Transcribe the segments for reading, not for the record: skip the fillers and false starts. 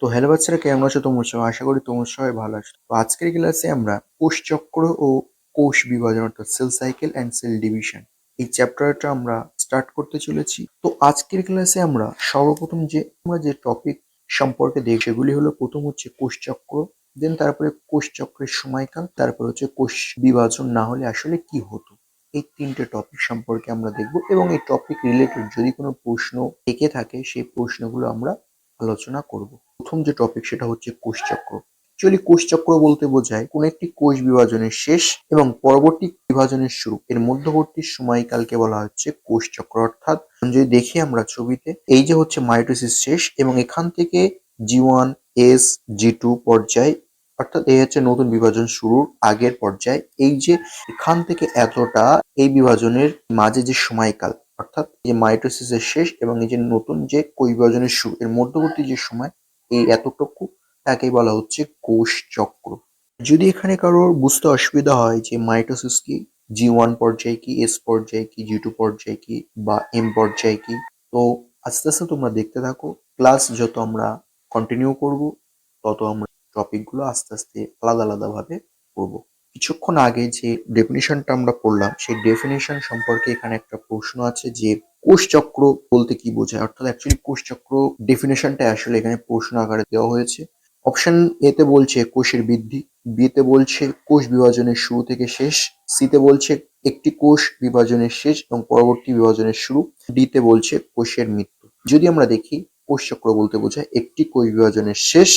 তো হ্যালো বাচ্চারা, কেমন আছো তোমরা সবাই? আশা করি তোমরা সবাই ভালো আছো। তো আজকের ক্লাসে আমরা কোষচক্র ও কোষ বিভাজন অর্থাৎ cell cycle and cell division এই চ্যাপ্টারটা আমরা স্টার্ট করতে চলেছি। তো আজকের ক্লাসে আমরা সর্বপ্রথম যে টপিক সম্পর্কে দেখব সেগুলি হলো, প্রথম হচ্ছে কোষচক্র, দেন তারপরে কোষচক্রের সময়কাল, তারপর হচ্ছে কোষ বিভাজন না হলে আসলে কি হতো। এই তিনটে টপিক সম্পর্কে আমরা দেখব এবং এই টপিক রিলেটেড যদি কোনো প্রশ্ন থেকে থাকে সেই প্রশ্নগুলো আমরা আলোচনা করব। প্রথম যে টপিক সেটা হচ্ছে কোষচক্র। অ্যাকচুয়ালি কোষচক্র বলতে বোঝায় কোন একটি কোষ বিভাজনের শেষ এবং পরবর্তী বিভাজনের শুরু, এর মধ্যবর্তী সময়কালকে বলা হচ্ছে কোষচক্র। অর্থাৎ যদি দেখি আমরা ছবিতে, এই যে হচ্ছে মাইটোসিস শেষ এবং এখান থেকে G1 S G2 পর্যায়, অর্থাৎ এই হচ্ছে নতুন বিভাজন শুরুর আগের পর্যায়। এই যে এখান থেকে এতটা, এই বিভাজনের মাঝে যে সময়কাল, অর্থাৎ এই মাইটোসিসের শেষ এবং এই যে নতুন যে কোষ বিভাজনের শুরু, এর মধ্যবর্তী যে সময়, এই এতটুকু তাকেই বলা হচ্ছে কোষ চক্র। যদি এখানে কারোর বুঝতে অসুবিধা হয় যে মাইটোসিস কি, G1 পর্যায় কি, S পর্যায় কি, G2 পর্যায় কি বা M পর্যায় কি, তো আস্তে আস্তে তোমরা দেখতে থাকো। ক্লাস যত আমরা কন্টিনিউ করব তত আমরা টপিকগুলো আস্তে আস্তে আলাদা আলাদা ভাবে পড়বো। কিছুক্ষণ আগে যে ডেফিনিশনটা আমরা পড়লাম সেই ডেফিনিশন সম্পর্কে এখানে একটা প্রশ্ন আছে যে কোষচক্র বলতে কি বোঝায়। অর্থাৎ অ্যাকচুয়ালি কোষচক্র ডেফিনেশনটা আসলে এখানে প্রশ্ন আকারে দেওয়া হয়েছে। অপশন এ তে বলছে কোষের বৃদ্ধি, বি তে বলছে কোষ বিভাজনের শুরু থেকে শেষ, সি তে বলছে একটি কোষ বিভাজনের শেষ এবং পরবর্তী বিভাজনের শুরু, ডি তে বলছে কোষের মৃত্যু। যদি আমরা দেখি, কোষচক্র বলতে বোঝায় একটি কোষ বিভাজনের শেষ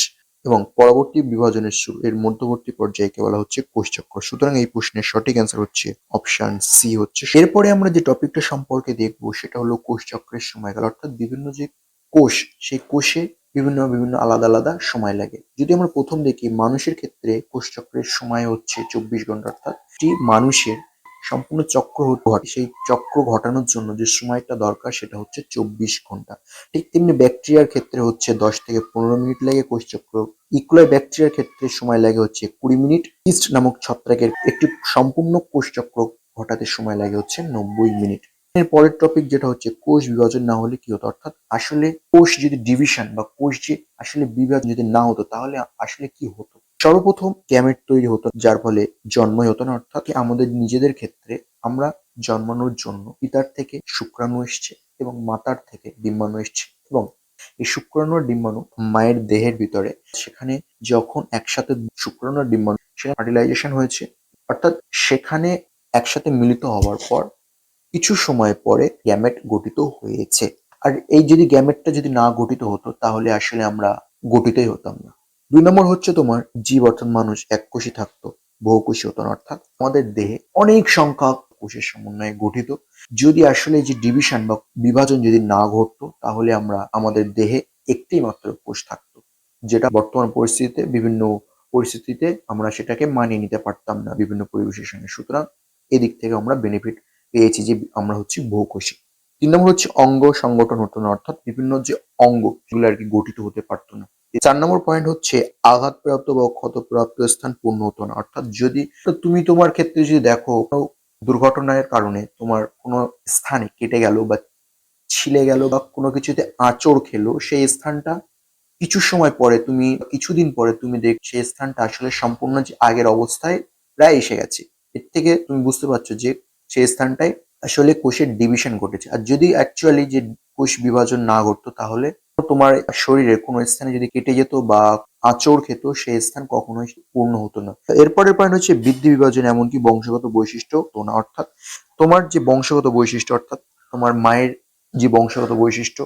এবং পরবর্তী বিভাজনের শুরু, এর মধ্যবর্তী পর্যায়কে বলা হচ্ছে কোষচক্র। সুতরাং এই প্রশ্নের সঠিক অ্যান্সার হচ্ছে অপশন সি হচ্ছে। এরপরে আমরা যে টপিকটা সম্পর্কে দেখবো সেটা হলো কোষচক্রের সময়কাল। অর্থাৎ বিভিন্ন যে কোষ, সেই কোষে বিভিন্ন বিভিন্ন আলাদা আলাদা সময় লাগে। যদি আমরা প্রথম দেখি, মানুষের ক্ষেত্রে কোষচক্রের সময় হচ্ছে 24 ঘন্টা। অর্থাৎ একটি মানুষের সম্পূর্ণ চক্র ঘটে, সেই চক্র ঘটানোর জন্য যে সময়টা দরকার সেটা হচ্ছে 24 ঘন্টা। ঠিক তেমনি ব্যাকটেরিয়ার ক্ষেত্রে হচ্ছে 10 থেকে 15 মিনিট লাগে কোষচক্র। ইকোলাই ব্যাকটেরিয়ার ক্ষেত্রে সময় লাগে হচ্ছে 20 মিনিট। ইস্ট নামক ছত্রাকের একটি সম্পূর্ণ কোষচক্র ঘটাতে সময় লাগে হচ্ছে 90 মিনিট। এর পরের টপিক যেটা হচ্ছে কোষ বিভাজন না হলে কি হতো। অর্থাৎ আসলে কোষ যদি ডিভিশন বা কোষ যে আসলে বিভাজন যদি না হতো তাহলে আসলে কি হতো। সর্বপ্রথম গ্যামেট তৈরি হতো, যার ফলে জন্মই হতো না। অর্থাৎ আমাদের নিজেদের ক্ষেত্রে আমরা জন্মানোর জন্য পিতার থেকে শুক্রাণু এসছে এবং মাতার থেকে ডিম্বাণু এসছে এবং এই শুক্রাণু আর ডিম্বাণু মায়ের দেহের ভিতরে, সেখানে যখন একসাথে শুক্রাণু আর ডিম্বাণু সেখানে ফার্টিলাইজেশন হয়েছে, অর্থাৎ সেখানে একসাথে মিলিত হওয়ার পর কিছু সময় পরে গ্যামেট গঠিত হয়েছে। আর এই যদি গ্যামেটটা যদি না গঠিত হতো তাহলে আসলে আমরা গঠিতই হতাম না। 2 নম্বর হচ্ছে তোমার জীব অর্থাৎ মানুষ এককোষী থাকতো, বহুকোষী হতো না। অর্থাৎ আমাদের দেহে অনেক সংখ্যক কোষের সমন্বয়ে গঠিত। যদি আসলে যে ডিভিশন বা বিভাজন যদি না ঘটতো তাহলে আমাদের দেহে একটি মাত্র কোষ থাকতো, যেটা বর্তমান পরিস্থিতিতে আমরা সেটাকে মানিয়ে নিতে পারতাম না বিভিন্ন পরিবেশের সঙ্গে। সুতরাং এদিক থেকে আমরা বেনিফিট পেয়েছি যে আমরা হচ্ছি বহুকোষী। 3 নম্বর হচ্ছে অঙ্গ সংগঠন হতো না। অর্থাৎ বিভিন্ন যে অঙ্গ সেগুলো আর কি গঠিত হতে পারতো না। 4 নম্বর পয়েন্ট হচ্ছে আঘাতপ্রাপ্ত বা ক্ষতপ্রাপ্ত স্থান পূর্ণ হতো না। অর্থাৎ যদি তুমি তোমার ক্ষেত্রে যদি দেখো কোনো দুর্ঘটনার কারণে তোমার কোনো স্থানে কেটে গেল বা ছিলে গেল বা কোনো কিছুতে আঁচড় খেলো, সেই স্থানটা কিছু সময় পরে কিছুদিন পরে তুমি সেই স্থানটা আসলে সম্পূর্ণ যে আগের অবস্থায় প্রায় এসে গেছে। এর থেকে তুমি বুঝতে পারছো যে সেই স্থানটায় আসলে কোষের ডিভিশন ঘটেছে। আর যদি অ্যাকচুয়ালি যে কোষ বিভাজন না ঘটতো তাহলে তোমার শরীরের কোনো স্থানে যদি কেটে যেত বা আঁচড় খেত, সেই স্থান কখনোই পূর্ণ হতো না। এরপরের পয়েন্ট হচ্ছে বৃদ্ধি বিভাজন এমনকি বংশগত বৈশিষ্ট্য হতো না। অর্থাৎ তোমার যে বংশগত বৈশিষ্ট্য, অর্থাৎ তোমার মায়ের যে বংশগত বৈশিষ্ট্য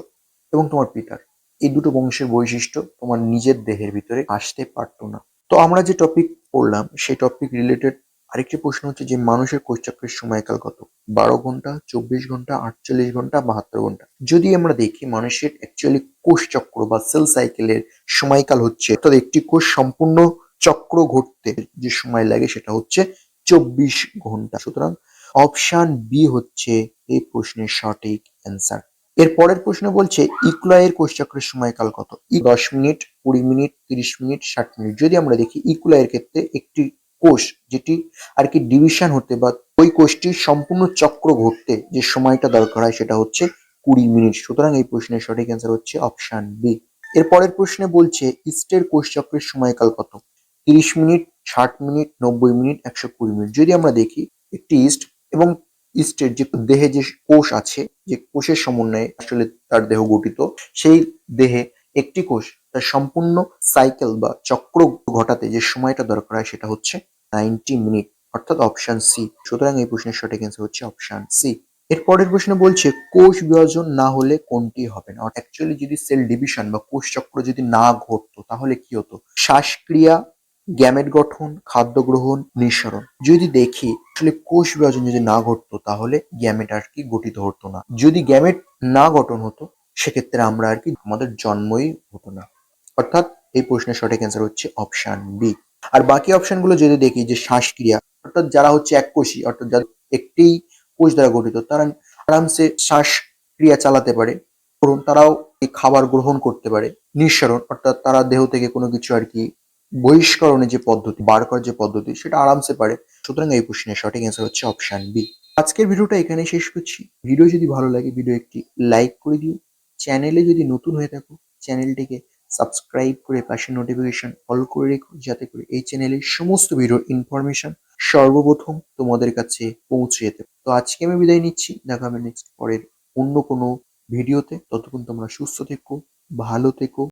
এবং তোমার পিতার, এই দুটো বংশের বৈশিষ্ট্য তোমার নিজের দেহের ভিতরে আসতে পারতো না। তো আমরা যে টপিক পড়লাম সেই টপিক রিলেটেড আরেকটি প্রশ্ন হচ্ছে যে মানুষের কোষচক্রের সময়কাল কত? 12 ঘন্টা, 24 ঘন্টা, 48 ঘন্টা, 72 ঘন্টা। যদি আমরা দেখি মানুষের অ্যাকচুয়ালি কোষচক্র বা সেল সাইকেলের সময়কাল হচ্ছে, অর্থাৎ একটি কোষ সম্পূর্ণ চক্র ঘটতে যে সময় লাগে সেটা হচ্ছে 24 ঘন্টা। সুতরাং অপশন বি হচ্ছে এই প্রশ্নের সঠিক অ্যান্সার। এর পরের প্রশ্ন বলছে ইকুলয়ের কোষচক্রের সময়কাল কত? 10 মিনিট, 20 মিনিট, 30 মিনিট, 60 মিনিট। যদি আমরা দেখি ইকুলয়ের ক্ষেত্রে একটি কোষ যেটি আর কি ডিভিশন হতে বা ওই কোষটির সম্পূর্ণ চক্র ঘটতে যে সময়টা দরকার হয় সেটা হচ্ছে 20 মিনিট। সুতরাং এই প্রশ্নের সঠিক অ্যান্সার হচ্ছে অপশন বি। এর পরের প্রশ্নে বলছে ইস্টের কোষচক্রের সময়কাল কত? 30 মিনিট, 60 মিনিট, 90 মিনিট, 120 মিনিট। যদি আমরা দেখি একটি ইস্ট এবং ইস্টের যে দেহে যে কোষ আছে, যে কোষের সমন্বয়ে আসলে তার দেহ গঠিত, সেই দেহে একটি কোষ তার সম্পূর্ণ সাইকেল বা চক্র ঘটাতে যে সময়টা দরকার হয় সেটা হচ্ছে 90 মিনিট, অর্থাৎ অপশন সি। সুতরাং এই প্রশ্নের সঠিক অ্যান্সার হচ্ছে অপশন সি। এর পরের প্রশ্নে বলছে কোষ বিভাজন না হলে কোনটি হবে না? অ্যাকচুয়ালি যদি সেল ডিভিশন বা কোষ চক্র যদি না ঘটতো তাহলে কি হতো? শ্বাসক্রিয়া, গ্যামেট গঠন, খাদ্য গ্রহণ, নিঃসরণ। যদি দেখি আসলে কোষ বিভাজন যদি না ঘটতো তাহলে গ্যামেট আর কি গঠিত হতো না। যদি গ্যামেট না গঠন হতো সেক্ষেত্রে আমরা আর কি আমাদের জন্মই হতো না। অর্থাৎ এই প্রশ্নের সঠিক অ্যান্সার হচ্ছে অপশন বি। আর বাকি অপশনগুলো যদি দেখি যে শ্বাসক্রিয়া, অর্থাৎ যারা হচ্ছে এককোষী, অর্থাৎ যাদের একটি কোষ দ্বারা গঠিত, তারা আরামসে শ্বাসক্রিয়া চালাতে পারে, ধরুন তারাও এই খাবার গ্রহণ করতে পারে। নিঃসরণ, অর্থাৎ তারা দেহ থেকে কোনো কিছু আর কি বহিষ্করণের যে পদ্ধতি, বার করার যে পদ্ধতি, সেটা আরামসে পারে। সুতরাং এই প্রশ্নের সঠিক অ্যান্সার হচ্ছে অপশন বি। আজকের ভিডিওটা এখানেই শেষ করছি। ভিডিও যদি ভালো লাগে ভিডিও একটি লাইক করে দিও। চ্যানেলে যদি নতুন হয়ে থাকো চ্যানেলটিকে সাবস্ক্রাইব করে পাশে নোটিফিকেশন অল করে রেখো, যাতে করে এই চ্যানেলের সমস্ত ভিডিওর ইনফরমেশন সর্বপ্রথম তোমাদের কাছে পৌঁছে যেতে পারে। তো আজকে আমি বিদায় নিচ্ছি, দেখা হবে নেক্সট পরের অন্য কোনো ভিডিওতে। ততক্ষণ তোমরা সুস্থ থেকো, ভালো থেকো।